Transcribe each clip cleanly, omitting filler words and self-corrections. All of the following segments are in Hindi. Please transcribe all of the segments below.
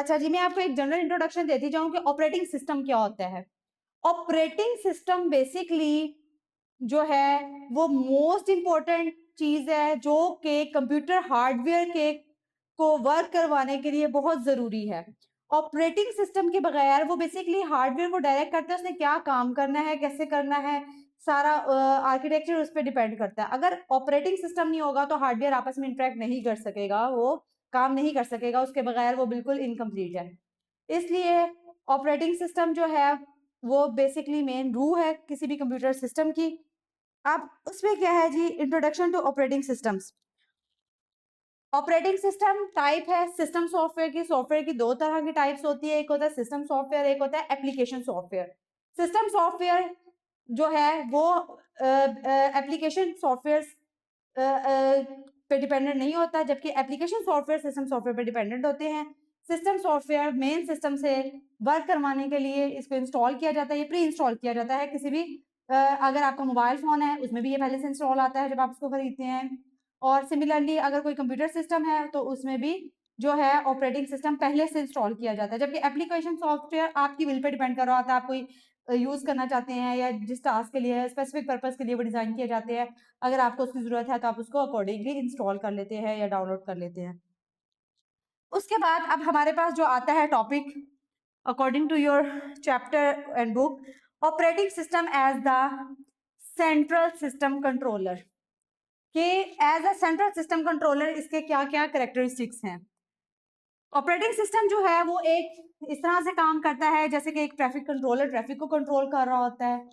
अच्छा जी, मैं आपको एक जनरल इंट्रोडक्शन देती जाऊँ कि ऑपरेटिंग सिस्टम क्या होता है। ऑपरेटिंग सिस्टम बेसिकली जो है वो मोस्ट इम्पोर्टेंट चीज़ है जो कि कंप्यूटर हार्डवेयर के को वर्क करवाने के लिए बहुत ज़रूरी है। ऑपरेटिंग सिस्टम के बगैर वो बेसिकली हार्डवेयर को डायरेक्ट करता है, उसने क्या काम करना है, कैसे करना है, सारा आर्किटेक्चर उस पे डिपेंड करता है। अगर ऑपरेटिंग सिस्टम नहीं होगा तो हार्डवेयर आपस में इंटरैक्ट नहीं कर सकेगा, वो काम नहीं कर सकेगा, उसके बगैर वो बिल्कुल इनकम्प्लीट है। इसलिए ऑपरेटिंग सिस्टम जो है वो बेसिकली मेन रूह है किसी भी कंप्यूटर सिस्टम की। अब उसमें क्या है जी, introduction to operating systems. Operating system type है सिस्टम सॉफ्टवेयर की। सॉफ्टवेयर की दो तरह की टाइप्स होती है, एक होता है सिस्टम सॉफ्टवेयर, एक होता है एप्लीकेशन सॉफ्टवेयर। सिस्टम सॉफ्टवेयर जो है वो एप्लीकेशन सॉफ्टवेयर पे डिपेंडेंट नहीं होता, जबकि एप्लीकेशन सॉफ्टवेयर सिस्टम सॉफ्टवेयर पे डिपेंडेंट होते हैं। सिस्टम सॉफ्टवेयर मेन सिस्टम से वर्क करवाने के लिए इसको इंस्टॉल किया जाता है, ये प्री इंस्टॉल किया जाता है किसी भी अगर आपका मोबाइल फ़ोन है उसमें भी ये पहले से इंस्टॉल आता है जब आप उसको खरीदते हैं। और सिमिलरली अगर कोई कंप्यूटर सिस्टम है तो उसमें भी जो है ऑपरेटिंग सिस्टम पहले से इंस्टॉल किया जाता है, जबकि एप्लीकेशन सॉफ्टवेयर आपकी विल पे डिपेंड कर रहा होता है, आप कोई यूज़ करना चाहते हैं या जिस टास्क के लिए स्पेसिफिक पर्पस के लिए वो डिज़ाइन किए जाते हैं, अगर आपको उसकी ज़रूरत है तो आप उसको अकॉर्डिंगली इंस्टॉल कर लेते हैं या डाउनलोड कर लेते हैं। उसके बाद अब हमारे पास जो आता है topic according to your chapter and book, operating system as the central system controller, कि as a central system controller इसके क्या क्या कैरेक्टरिस्टिक्स हैं। ऑपरेटिंग सिस्टम जो है वो एक इस तरह से काम करता है जैसे कि एक ट्रैफिक कंट्रोलर ट्रैफिक को कंट्रोल कर रहा होता है।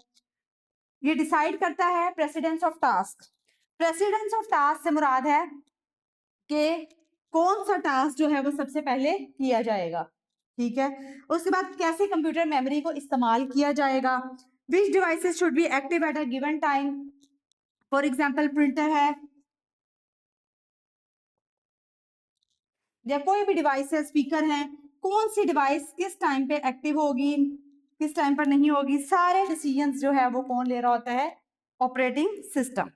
ये डिसाइड करता है precedence of task. Precedence of task से मुराद है कि कौन सा टास्क जो है वो सबसे पहले किया जाएगा, ठीक है। उसके बाद कैसे कंप्यूटर मेमोरी को इस्तेमाल किया जाएगा, which devices should be active at a given time. For example printer है या कोई भी डिवाइस है, स्पीकर है, कौन सी डिवाइस किस टाइम पे एक्टिव होगी, किस टाइम पर नहीं होगी, सारे डिसीजंस जो है वो कौन ले रहा होता है, ऑपरेटिंग सिस्टम।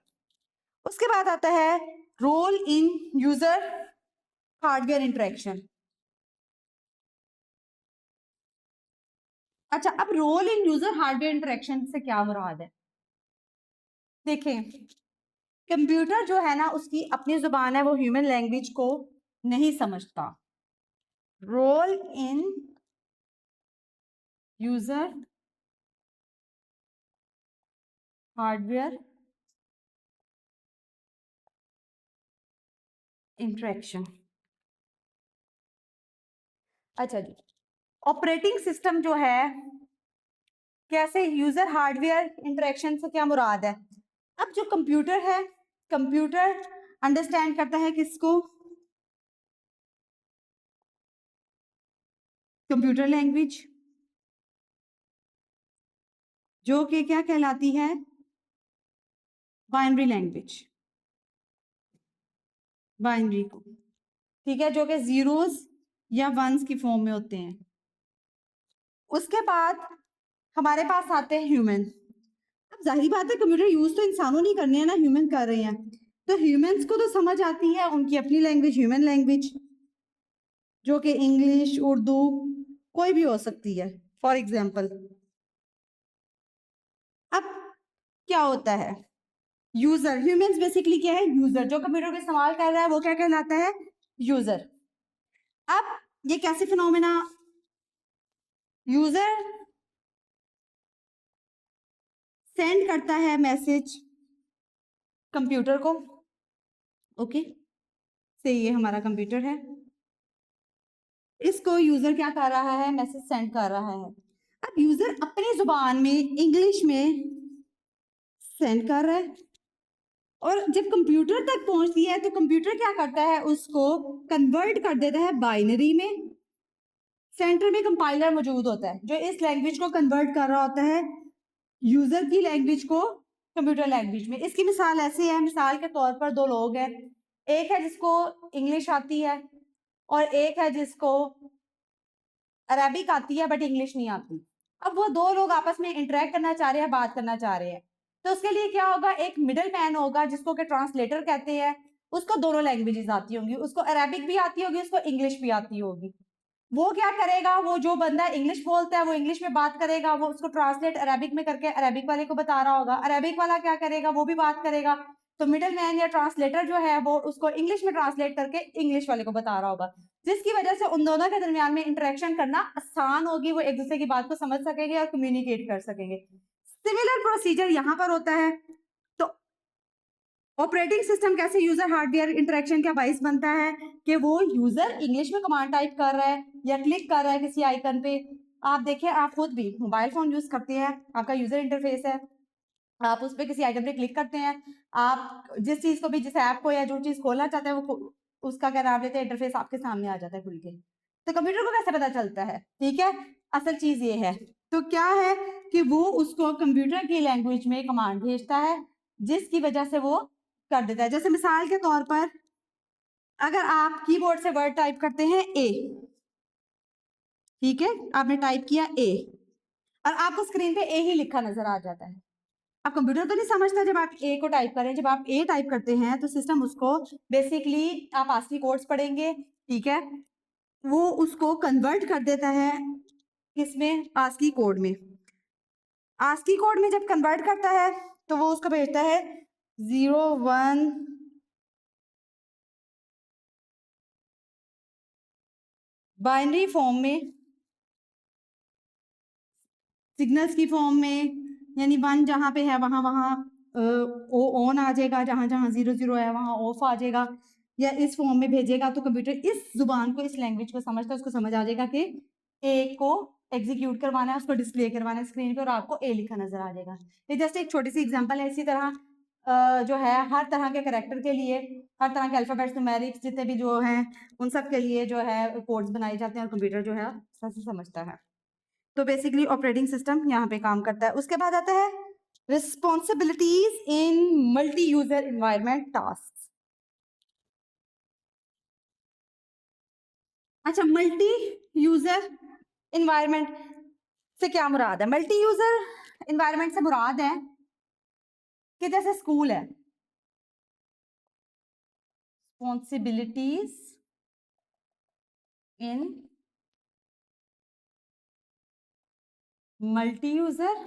उसके बाद आता है role in user hardware interaction. अच्छा, अब role in user hardware interaction से क्या मुराद है? देखें, कंप्यूटर जो है ना उसकी अपनी जुबान है, वो ह्यूमन लैंग्वेज को नहीं समझता। Role in user hardware interaction. अच्छा जी, ऑपरेटिंग सिस्टम जो है कैसे यूजर हार्डवेयर इंटरेक्शन से क्या मुराद है? अब जो कंप्यूटर है, कंप्यूटर अंडरस्टैंड करता है किसको, कंप्यूटर लैंग्वेज, जो कि क्या कहलाती है, बाइनरी लैंग्वेज, बाइनरी को, ठीक है, जो कि जीरोस या वंस की फॉर्म में होते हैं। उसके बाद हमारे पास आते हैं ह्यूमन। अब जाहिर बात है कंप्यूटर यूज तो इंसानों नहीं करने हैं ना, ह्यूमन कर रहे हैं, तो ह्यूमंस को तो समझ आती है उनकी अपनी लैंग्वेज, ह्यूमन लैंग्वेज, जो कि इंग्लिश, उर्दू कोई भी हो सकती है फॉर एग्जाम्पल। अब क्या होता है, यूजर, ह्यूमंस बेसिकली क्या है, यूजर, जो कंप्यूटर को इस्तेमाल कर रहा है वो क्या कहलाता है, यूजर। अब ये कैसे फिनोमेना, यूजर सेंड करता है मैसेज कंप्यूटर को, ओके, से ये हमारा कंप्यूटर है, इसको यूजर क्या कर रहा है, मैसेज सेंड कर रहा है। अब यूजर अपनी जुबान में इंग्लिश में सेंड कर रहा है, और जब कंप्यूटर तक पहुंचती है तो कंप्यूटर क्या करता है, उसको कन्वर्ट कर देता है बाइनरी में। सेंटर में कंपाइलर मौजूद होता है जो इस लैंग्वेज को कन्वर्ट कर रहा होता है यूजर की लैंग्वेज को कंप्यूटर लैंग्वेज में। इसकी मिसाल ऐसी है, मिसाल के तौर पर दो लोग हैं, एक है जिसको इंग्लिश आती है और एक है जिसको अरेबिक आती है बट इंग्लिश नहीं आती। अब वो दो लोग आपस में इंटरेक्ट करना चाह रहे हैं, बात करना चाह रहे हैं, तो उसके लिए क्या होगा, एक मिडल मैन होगा जिसको कि ट्रांसलेटर कहते हैं, उसको दोनों लैंग्वेजेस आती होंगी, उसको अरेबिक भी आती होगी, उसको इंग्लिश भी आती होगी। वो क्या करेगा, वो जो बंदा इंग्लिश बोलता है वो इंग्लिश में बात करेगा, वो उसको ट्रांसलेट अरेबिक में करके अरेबिक वाले को बता रहा होगा, अरेबिक वाला क्या करेगा, वो भी बात करेगा, तो मिडल मैन या ट्रांसलेटर जो है वो उसको इंग्लिश में ट्रांसलेट करके इंग्लिश वाले को बता रहा होगा, जिसकी वजह से उन दोनों के दरमियान में इंटरेक्शन करना आसान होगी, वो एक दूसरे की बात को समझ सकेंगे और कम्युनिकेट कर सकेंगे। सिमिलर प्रोसीजर यहाँ पर होता है। तो ऑपरेटिंग सिस्टम कैसे यूजर हार्डवेयर इंटरेक्शन का बाइस बनता है कि वो यूजर इंग्लिश में कमांड टाइप कर रहा है या क्लिक कर रहा है किसी आइकन पे। आप देखिए, आप खुद भी मोबाइल फोन यूज करते हैं, आपका यूजर इंटरफेस है, आप उस पे किसी आइकन पे क्लिक करते हैं, आप जिस चीज को भी, जिस ऐप को या जो चीज खोलना चाहते हैं वो उसका क्या नाम लेते हैं, इंटरफेस आपके सामने आ जाता है खुल के। तो कंप्यूटर को कैसे पता चलता है, ठीक है, असल चीज ये है। तो क्या है कि वो उसको कंप्यूटर की लैंग्वेज में कमांड भेजता है, जिसकी वजह से वो कर देता है। जैसे मिसाल के तौर पर अगर आप कीबोर्ड से वर्ड टाइप करते हैं ए, ठीक है, आपने टाइप किया ए और आपको स्क्रीन पे ए ही लिखा नजर आ जाता है। अब कंप्यूटर तो नहीं समझता जब आप ए को टाइप करें, जब आप ए टाइप करते हैं तो सिस्टम उसको बेसिकली, आप आस्की कोड्स पढ़ेंगे, ठीक है, वो उसको कन्वर्ट कर देता है किसमें, आस्की कोड में। आस्की कोड में जब कन्वर्ट करता है तो वो उसको भेजता है 01 बाइनरी फॉर्म में, सिग्नल्स की फॉर्म में, यानी 1 जहां पे है वहां वहां ओ ऑन आ जाएगा, जहां जहां 00 है वहां ऑफ आ जाएगा, या इस फॉर्म में भेजेगा तो कंप्यूटर इस जुबान को, इस लैंग्वेज को समझता है, उसको समझ आ जाएगा कि ए को एग्जीक्यूट करवाना है, उसको डिस्प्ले करवाना है स्क्रीन पे और आपको ए लिखा नजर आ जाएगा। ये जस्ट एक छोटी सी एग्जांपल है। इसी तरह जो है हर तरह के कैरेक्टर के लिए, हर तरह के अल्फाबेट्स, न्यूमेरिक्स जितने भी जो हैं, उन सब के लिए जो है कोड्स बनाए जाते हैं और कंप्यूटर जो है सही समझता है। तो बेसिकली ऑपरेटिंग सिस्टम यहाँ पे काम करता है। उसके बाद आता है responsibilities in multi user environment task. अच्छा, मल्टी यूजर इन्वायरमेंट से क्या मुराद है? मल्टी यूजर इन्वायरमेंट से मुराद है कि जैसे स्कूल है, रिस्पॉन्सिबिलिटीज इन मल्टी यूजर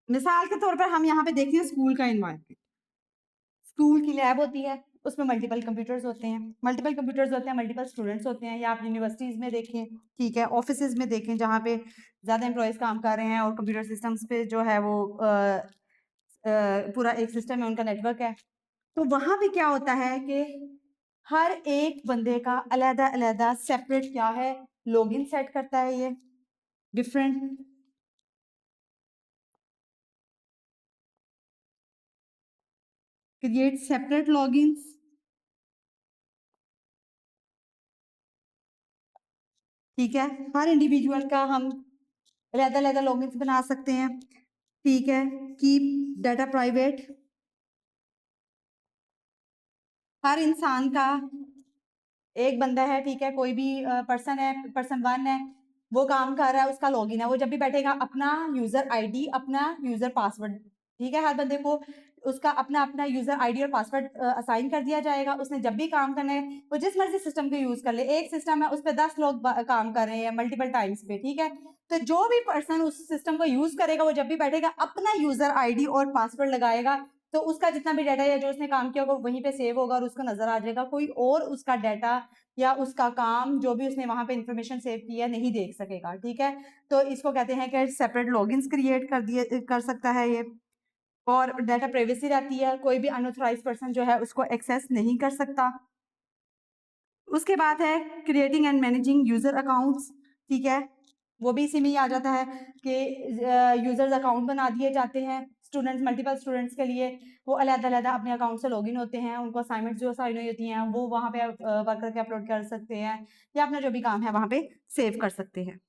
मिसाल के तौर पर हम यहाँ पे देखते हैं स्कूल का इन्वायरमेंट। स्कूल की लैब होती है, उसमें मल्टीपल कंप्यूटर्स होते हैं, मल्टीपल स्टूडेंट्स होते हैं, या आप यूनिवर्सिटीज में देखें, ठीक है, ऑफिसेज में देखें जहाँ पे ज्यादा एम्प्लॉयज काम कर रहे हैं और कंप्यूटर सिस्टम्स पे जो है वो पूरा एक सिस्टम है, उनका नेटवर्क है। तो वहां पे क्या होता है कि हर एक बंदे का अलग अलग सेपरेट क्या है, लॉगिन सेट करता है, ये डिफरेंट क्रिएट सेपरेट लॉगिन्स, ठीक है, हर इंडिविजुअल का हम अलग अलग लॉगिन्स बना सकते हैं, ठीक है, कीप डाटा प्राइवेट, हर इंसान का एक बंदा है, ठीक है, कोई भी पर्सन है, पर्सन 1 है, वो काम कर रहा है, उसका लॉगिन है, वो जब भी बैठेगा अपना यूजर आईडी, अपना यूजर पासवर्ड, ठीक है, हर बंदे को उसका अपना अपना यूजर आईडी और पासवर्ड असाइन कर दिया जाएगा। उसने जब भी काम करना है वो जिस मर्जी सिस्टम को यूज कर ले, एक सिस्टम है उस पर 10 लोग काम कर रहे हैं मल्टीपल टाइम्स पे, ठीक है, तो जो भी पर्सन उस सिस्टम को यूज करेगा वो जब भी बैठेगा अपना यूजर आईडी और पासवर्ड लगाएगा, तो उसका जितना भी डाटा या जो उसने काम किया होगा वहीं पे सेव होगा और उसको नजर आ जाएगा, कोई और उसका डाटा या उसका काम जो भी उसने वहां पे इंफॉर्मेशन सेव किया नहीं देख सकेगा, ठीक है। तो इसको कहते हैं कि सेपरेट लॉगिन्स क्रिएट कर सकता है ये, और डाटा प्राइवेसी रहती है, कोई भी अनऑथराइज्ड पर्सन जो है उसको एक्सेस नहीं कर सकता। उसके बाद है creating and managing user accounts, ठीक है, वो भी इसी में ही आ जाता है कि यूजर्स अकाउंट बना दिए जाते हैं, स्टूडेंट्स, मल्टीपल स्टूडेंट्स के लिए वो अलग-अलग अपने अकाउंट से लॉगिन होते हैं, उनको असाइनमेंट्स जो असाइन हुई होती हैं वो वहाँ पे वर्क करके अपलोड कर सकते हैं या अपना जो भी काम है वहाँ पे सेव कर सकते हैं।